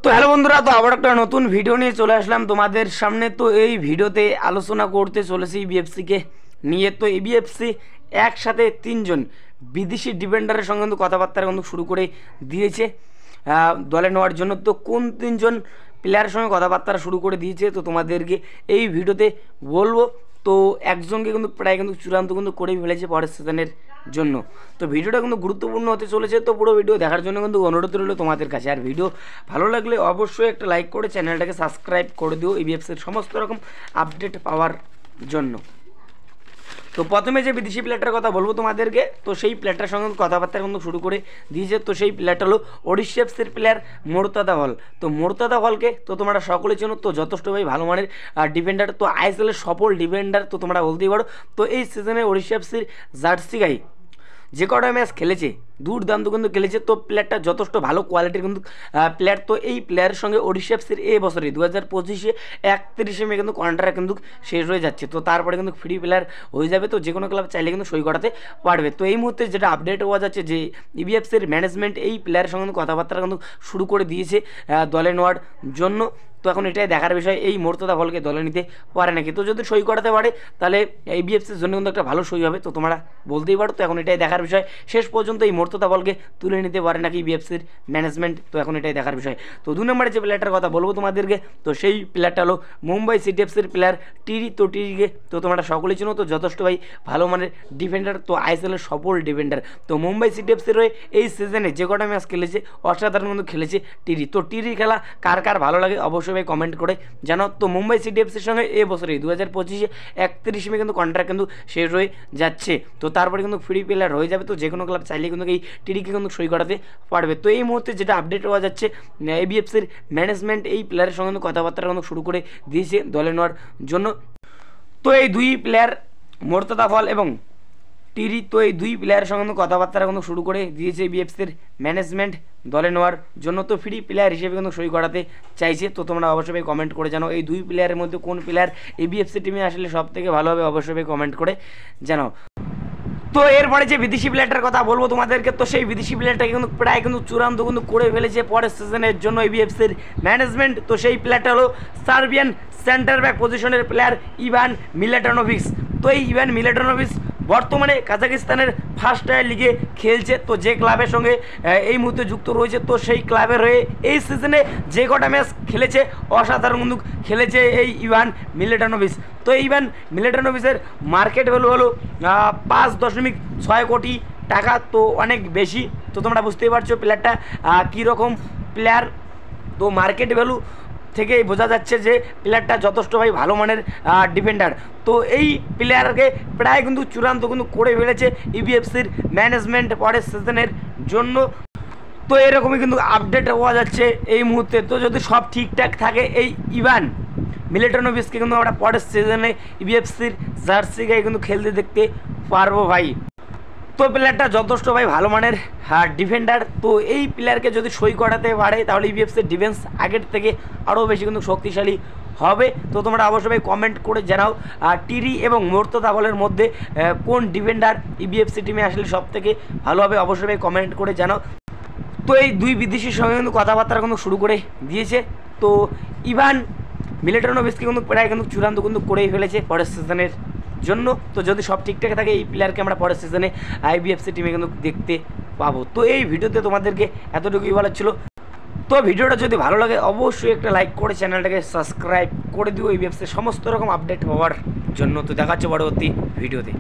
তো হ্যালো বন্ধুরা, তো আবার একটা নতুন ভিডিও নিয়ে চলে আসলাম তোমাদের সামনে। তো এই ভিডিওতে আলোচনা করতে চলেছি ইবিএফসিকে নিয়ে। তো ইবিএফসি একসাথে তিনজন বিদেশি ডিফেন্ডারের সঙ্গে কিন্তু কথাবার্তা কিন্তু শুরু করে দিয়েছে দলে নেওয়ার জন্য। তো কোন তিনজন প্লেয়ারের সঙ্গে কথাবার্তা শুরু করে দিয়েছে তো তোমাদেরকে এই ভিডিওতে বলবো। তো একজনকে কিন্তু প্রায় কিন্তু চূড়ান্ত কিন্তু করেই ফেলেছে পরের সিজনের জন্য। তো ভিডিওটা কিন্তু গুরুত্বপূর্ণ হতে চলেছে। তো পুরো ভিডিও দেখার জন্য কিন্তু অনুরোধ রইল তোমাদের কাছে। আর ভিডিও ভালো লাগলে অবশ্যই একটা লাইক করে চ্যানেলটাকে সাবস্ক্রাইব করে দিও ইবিএফসির সমস্ত রকম আপডেট পাওয়ার জন্য। তো প্রথমে যে বিদেশি প্লেয়ারটার কথা বলবো তোমাদেরকে, তো সেই প্লেয়ারটার সঙ্গে কথাবার্তা কিন্তু শুরু করে দিয়েছে। তো সেই প্লেয়ারটা হলো ওড়িশা এফসির প্লেয়ার মোর্তাদা হল। তো মোর্তাদা হলকে তো তোমরা সকলে চেনো, তো যথেষ্টভাবে ভালো মানের ডিফেন্ডার, তো আইএসএলের সফল ডিফেন্ডার তো তোমরা বলতেই পারো। তো এই সিজনে ওড়িশা এফসির জার্সি গাই যে কটা ম্যাচ খেলেছে দুর্দান্ত কিন্তু খেলেছে। তো প্লেয়ারটা যথেষ্ট ভালো কোয়ালিটির কিন্তু প্লেয়ার। তো এই প্লেয়ারের সঙ্গে ওড়িশা এফসির এই বছরে 2025-এ 31 মে কিন্তু কন্ট্রাক্ট কিন্তু শেষ হয়ে যাচ্ছে। তো তারপরে কিন্তু ফ্রি প্লেয়ার হয়ে যাবে। তো যে কোনো ক্লাব চাইলে কিন্তু সই করাতে পারবে। তো এই মুহূর্তে যেটা আপডেট হওয়া যাচ্ছে যে ইবিএফসির ম্যানেজমেন্ট এই প্লেয়ারের সঙ্গে কথাবার্তা কিন্তু শুরু করে দিয়েছে দলে নেওয়ার জন্য। তো এখন এটাই দেখার বিষয় এই মোর্তাদা হলকে দলে নিতে পারে নাকি। তো যদি সই করাতে পারে তাহলে ইবিএফসির জন্য কিন্তু একটা ভালো সই হবে, তো তোমরা বলতেই পারো। তো এখন এটাই দেখার বিষয় শেষ পর্যন্ত এই মোর্তাদা হলকে তুলে নিতে পারে নাকি ইবিএফসির ম্যানেজমেন্ট। তো এখন এটাই দেখার বিষয়। তো 2 নম্বরে যে প্লেয়ারটার কথা বলবো তোমাদেরকে, তো সেই প্লেয়ারটা হলো মুম্বাই সিটি এফসির প্লেয়ার টিরি। তো টিরিকে তো তোমরা সকলেই চিনো, তো যথেষ্ট ভালো মানের ডিফেন্ডার, তো আইএসএলের সফল ডিফেন্ডার। তো মুম্বাই সিটি এফসির হয়ে এই সিজনে যে কটা ম্যাচ খেলেছে অসাধারণ কিন্তু খেলেছে টিরি। তো টিরির খেলা কার কার ভালো লাগে অবশ্যই কমেন্ট করে জানাও। তো মুম্বাই সিটি এফসির সঙ্গে এই বছরে 2025-এ 31 মে কিন্তু কন্ট্রাক্ট কিন্তু শেষ হয়ে যাচ্ছে। তো তারপরে কিন্তু ফ্রি প্লেয়ার হয়ে যাবে। তো যে কোনো ক্লাব চাইলে কিন্তু এই টিরিকে কিন্তু সই করাতে পারবে। তো এই মুহূর্তে যেটা আপডেট হওয়া যাচ্ছে এবিএফসির ম্যানেজমেন্ট এই প্লেয়ারের সঙ্গে কিন্তু কথাবার্তা কিন্তু শুরু করে দিয়েছে দলে নেওয়ার জন্য। তো এই দুই প্লেয়ার মোর্তাদা হল এবং টিরি, তো এই দুই প্লেয়ারের সঙ্গে কিন্তু কথাবার্তা কিন্তু শুরু করে দিয়েছে বিএফসির ম্যানেজমেন্ট দলে নেওয়ার জন্য। তো ফ্রি প্লেয়ার হিসেবে কিন্তু সই করাতে চাইছে। তো তোমরা অবশ্যই কমেন্ট করে জানাও এই দুই প্লেয়ারের মধ্যে কোন প্লেয়ার এই বিএফসি টিমে আসলে সব থেকে ভালো হবে অবশ্যই কমেন্ট করে জানাও। তো এরপরে যে বিদেশি প্লেয়ারটার কথা বলবো তোমাদেরকে, তো সেই বিদেশি প্লেয়ারটাকে কিন্তু প্রায় কিন্তু চূড়ান্ত কিন্তু করে ফেলেছে পরের সিজনের জন্য ইবিএফসির ম্যানেজমেন্ট। তো সেই প্লেয়ারটা হলো সার্বিয়ান সেন্টার ব্যাক পজিশনের প্লেয়ার ইভান মিলিটানোভিচ। তো এই ইভান মিলিটানোভিচ বর্তমানে কাজাকিস্তানের ফার্স্ট টায়ার লিগে খেলছে। তো যে ক্লাবের সঙ্গে এই মুহূর্তে যুক্ত রয়েছে, তো সেই ক্লাবের হয়ে এই সিজনে যে কটা ম্যাচ খেলেছে অসাধারণ কিন্তু খেলেছে এই ইভান মিলিটানোভিচ। তো ইভান মিলিটানোভিচের মার্কেট ভ্যালু হলো 5.6 কোটি টাকা, তো অনেক বেশি। তো তোমরা বুঝতেই পারছো প্লেয়ারটা কীরকম প্লেয়ার। তো মার্কেট ভ্যালু থেকেই বোঝা যাচ্ছে যে প্লেয়ারটা যথেষ্ট ভালো মানের ডিফেন্ডার। তো এই প্লেয়ারকে প্রায় কিন্তু চূড়ান্ত কিন্তু করে ফেলেছে ইবিএফসির ম্যানেজমেন্ট পরের সিজনের জন্য। তো এরকমই কিন্তু আপডেট হওয়া যাচ্ছে এই মুহূর্তে। তো যদি সব ঠিকঠাক থাকে এই ইভান মিলিটানোভিচকে কিন্তু আমরা পরের সিজনে ইবিএফসির জার্সি গায়ে কিন্তু খেলতে দেখতে পারবো ভাই। তো প্লেয়ারটা যথেষ্ট ভালো মানের ডিফেন্ডার। তো এই প্লেয়ারকে যদি সই করাতে পারে তাহলে ইবিএফসির ডিফেন্স আগের থেকে আরও বেশি কিন্তু শক্তিশালী হবে। তো তোমরা অবশ্যই কমেন্ট করে জানাও টিরি এবং মোর্তাদা হলের মধ্যে কোন ডিফেন্ডার ইবিএফসি টিমে আসলে সব থেকে ভালো হবে অবশ্যই কমেন্ট করে জানাও। তো এই দুই বিদেশির সঙ্গে কিন্তু কথাবার্তা কিন্তু শুরু করে দিয়েছে। তো ইভান মিলিটানোভিচকে কিন্তু প্রায় কিন্তু চূড়ান্ত কিন্তু করেই ফেলেছে পরের সিজনের জন্য। তো যদি সব ঠিকঠাক থাকে এই প্লেয়ারকে আমরা পরের সিজনে আইবিএফসি টিমে কিন্তু দেখতে পাবো। তো এই ভিডিওতে তোমাদেরকে এতটুকুই বলার ছিল। তো ভিডিওটা যদি ভালো লাগে অবশ্যই একটা লাইক করে চ্যানেলটাকে সাবস্ক্রাইব করে দিও ইবিএফসির সমস্ত রকম আপডেট পাওয়ার জন্য। তো দেখা হচ্ছে পরবর্তী ভিডিওতে।